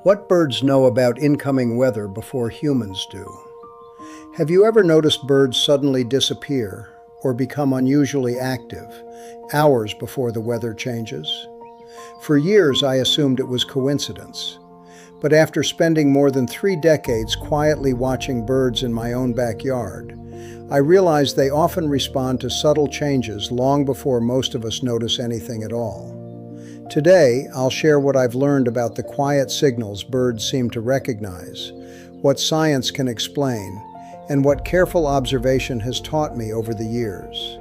What birds know about incoming weather before humans do? Have you ever noticed birds suddenly disappear or become unusually active hours before the weather changes? For years, I assumed it was coincidence. But after spending more than 3 decades quietly watching birds in my own backyard, I realized they often respond to subtle changes long before most of us notice anything at all. Today, I'll share what I've learned about the quiet signals birds seem to recognize, what science can explain, and what careful observation has taught me over the years.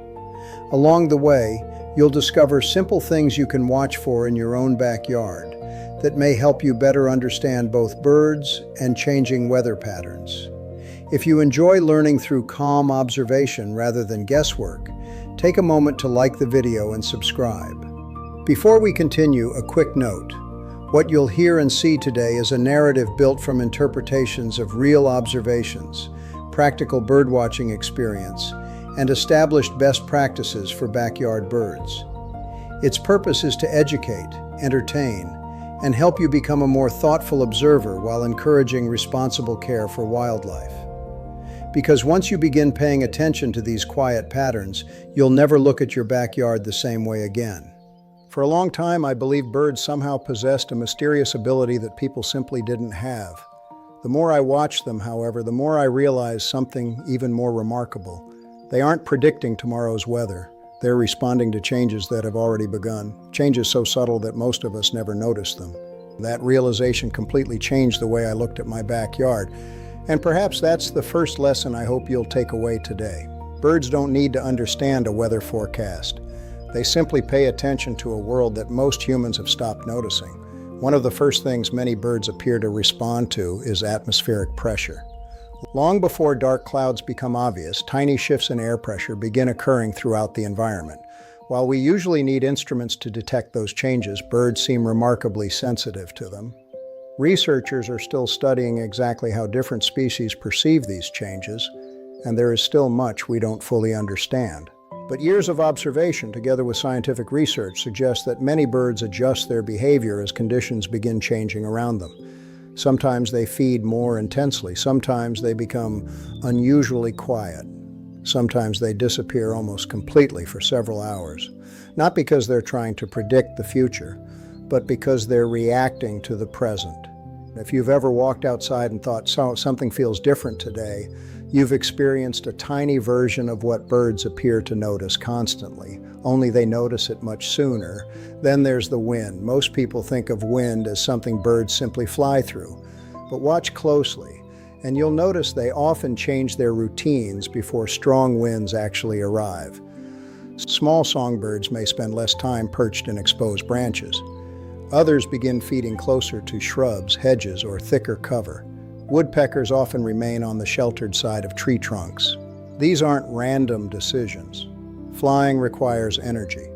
Along the way, you'll discover simple things you can watch for in your own backyard that may help you better understand both birds and changing weather patterns. If you enjoy learning through calm observation rather than guesswork, take a moment to like the video and subscribe. Before we continue, a quick note. What you'll hear and see today is a narrative built from interpretations of real observations, practical birdwatching experience, and established best practices for backyard birds. Its purpose is to educate, entertain, and help you become a more thoughtful observer while encouraging responsible care for wildlife. Because once you begin paying attention to these quiet patterns, you'll never look at your backyard the same way again. For a long time, I believed birds somehow possessed a mysterious ability that people simply didn't have. The more I watched them, however, the more I realized something even more remarkable. They aren't predicting tomorrow's weather. They're responding to changes that have already begun, changes so subtle that most of us never notice them. That realization completely changed the way I looked at my backyard. And perhaps that's the first lesson I hope you'll take away today. Birds don't need to understand a weather forecast. They simply pay attention to a world that most humans have stopped noticing. One of the first things many birds appear to respond to is atmospheric pressure. Long before dark clouds become obvious, tiny shifts in air pressure begin occurring throughout the environment. While we usually need instruments to detect those changes, birds seem remarkably sensitive to them. Researchers are still studying exactly how different species perceive these changes, and there is still much we don't fully understand. But years of observation, together with scientific research, suggest that many birds adjust their behavior as conditions begin changing around them. Sometimes they feed more intensely, sometimes they become unusually quiet, sometimes they disappear almost completely for several hours, not because they're trying to predict the future, but because they're reacting to the present. If you've ever walked outside and thought, something feels different today, you've experienced a tiny version of what birds appear to notice constantly, only they notice it much sooner. Then there's the wind. Most people think of wind as something birds simply fly through. But watch closely, and you'll notice they often change their routines before strong winds actually arrive. Small songbirds may spend less time perched in exposed branches. Others begin feeding closer to shrubs, hedges, or thicker cover. Woodpeckers often remain on the sheltered side of tree trunks. These aren't random decisions. Flying requires energy.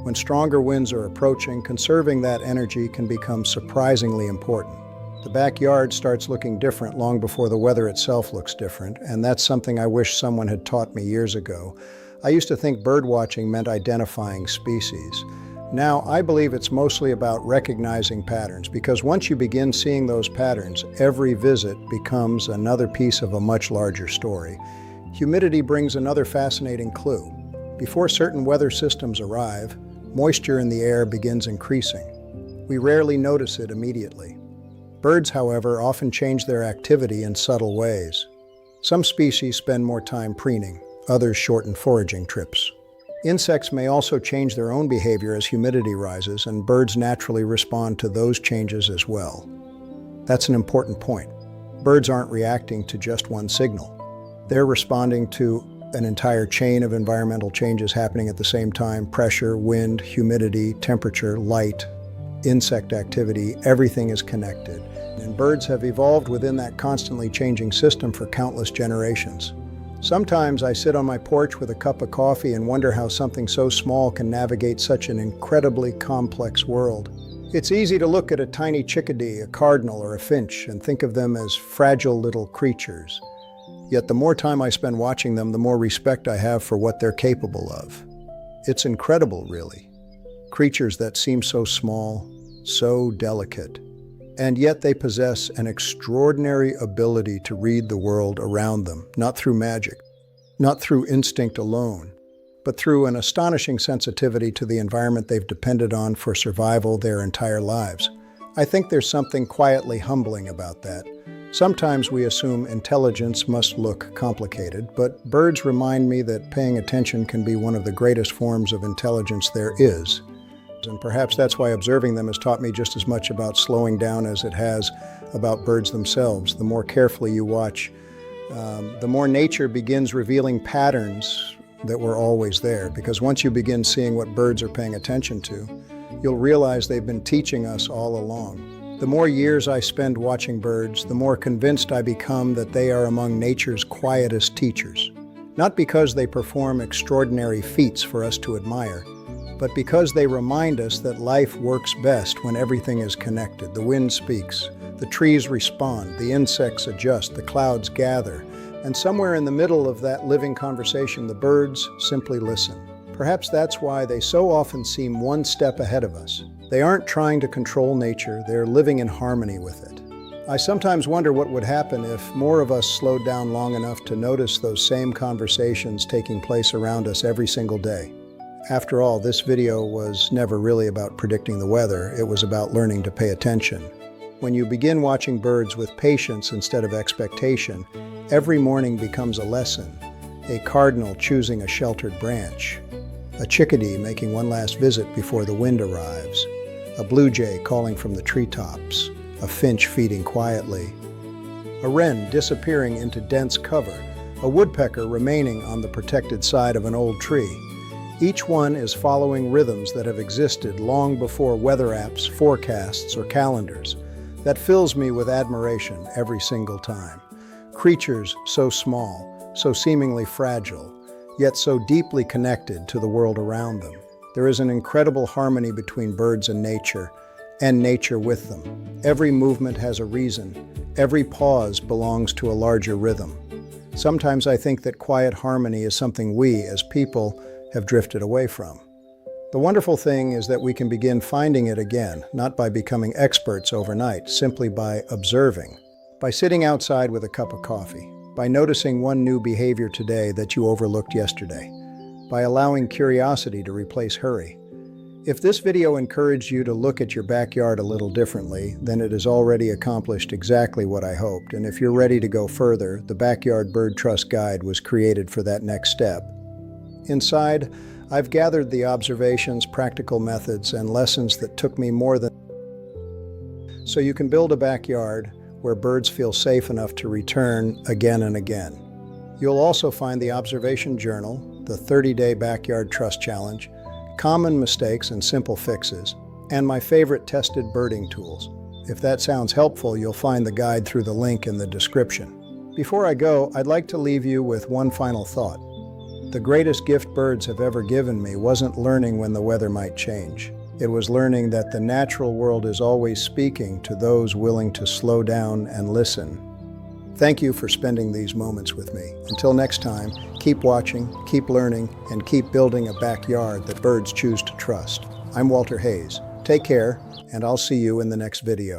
When stronger winds are approaching, conserving that energy can become surprisingly important. The backyard starts looking different long before the weather itself looks different, and that's something I wish someone had taught me years ago. I used to think birdwatching meant identifying species. Now, I believe it's mostly about recognizing patterns, because once you begin seeing those patterns, every visit becomes another piece of a much larger story. Humidity brings another fascinating clue. Before certain weather systems arrive, moisture in the air begins increasing. We rarely notice it immediately. Birds, however, often change their activity in subtle ways. Some species spend more time preening, others shorten foraging trips. Insects may also change their own behavior as humidity rises, and birds naturally respond to those changes as well. That's an important point. Birds aren't reacting to just one signal. They're responding to an entire chain of environmental changes happening at the same time: pressure, wind, humidity, temperature, light, insect activity. Everything is connected. And birds have evolved within that constantly changing system for countless generations. Sometimes I sit on my porch with a cup of coffee and wonder how something so small can navigate such an incredibly complex world. It's easy to look at a tiny chickadee, a cardinal, or a finch and think of them as fragile little creatures. Yet the more time I spend watching them, the more respect I have for what they're capable of. It's incredible, really. Creatures that seem so small, so delicate, And yet they possess an extraordinary ability to read the world around them, not through magic, not through instinct alone, but through an astonishing sensitivity to the environment they've depended on for survival their entire lives. I think there's something quietly humbling about that. Sometimes we assume intelligence must look complicated, but birds remind me that paying attention can be one of the greatest forms of intelligence there is. And perhaps that's why observing them has taught me just as much about slowing down as it has about birds themselves. The more carefully you watch, the more nature begins revealing patterns that were always there. Because once you begin seeing what birds are paying attention to, you'll realize they've been teaching us all along. The more years I spend watching birds, the more convinced I become that they are among nature's quietest teachers. Not because they perform extraordinary feats for us to admire, but because they remind us that life works best when everything is connected. The wind speaks, the trees respond, the insects adjust, the clouds gather, and somewhere in the middle of that living conversation, the birds simply listen. Perhaps that's why they so often seem one step ahead of us. They aren't trying to control nature, they're living in harmony with it. I sometimes wonder what would happen if more of us slowed down long enough to notice those same conversations taking place around us every single day. After all, this video was never really about predicting the weather, it was about learning to pay attention. When you begin watching birds with patience instead of expectation, every morning becomes a lesson. A cardinal choosing a sheltered branch, a chickadee making one last visit before the wind arrives, a blue jay calling from the treetops, a finch feeding quietly, a wren disappearing into dense cover, a woodpecker remaining on the protected side of an old tree. Each one is following rhythms that have existed long before weather apps, forecasts, or calendars. That fills me with admiration every single time. Creatures so small, so seemingly fragile, yet so deeply connected to the world around them. There is an incredible harmony between birds and nature with them. Every movement has a reason. Every pause belongs to a larger rhythm. Sometimes I think that quiet harmony is something we, as people, have drifted away from. The wonderful thing is that we can begin finding it again, not by becoming experts overnight, simply by observing, by sitting outside with a cup of coffee, by noticing one new behavior today that you overlooked yesterday, by allowing curiosity to replace hurry. If this video encouraged you to look at your backyard a little differently, then it has already accomplished exactly what I hoped. And if you're ready to go further, the Backyard Bird Trust Guide was created for that next step. Inside, I've gathered the observations, practical methods, and lessons that took me more than so you can build a backyard where birds feel safe enough to return again and again. You'll also find the observation journal, the 30-day Backyard Trust Challenge, common mistakes and simple fixes, and my favorite tested birding tools. If that sounds helpful, you'll find the guide through the link in the description. Before I go, I'd like to leave you with one final thought. The greatest gift birds have ever given me wasn't learning when the weather might change. It was learning that the natural world is always speaking to those willing to slow down and listen. Thank you for spending these moments with me. Until next time, keep watching, keep learning, and keep building a backyard that birds choose to trust. I'm Walter Hayes. Take care, and I'll see you in the next video.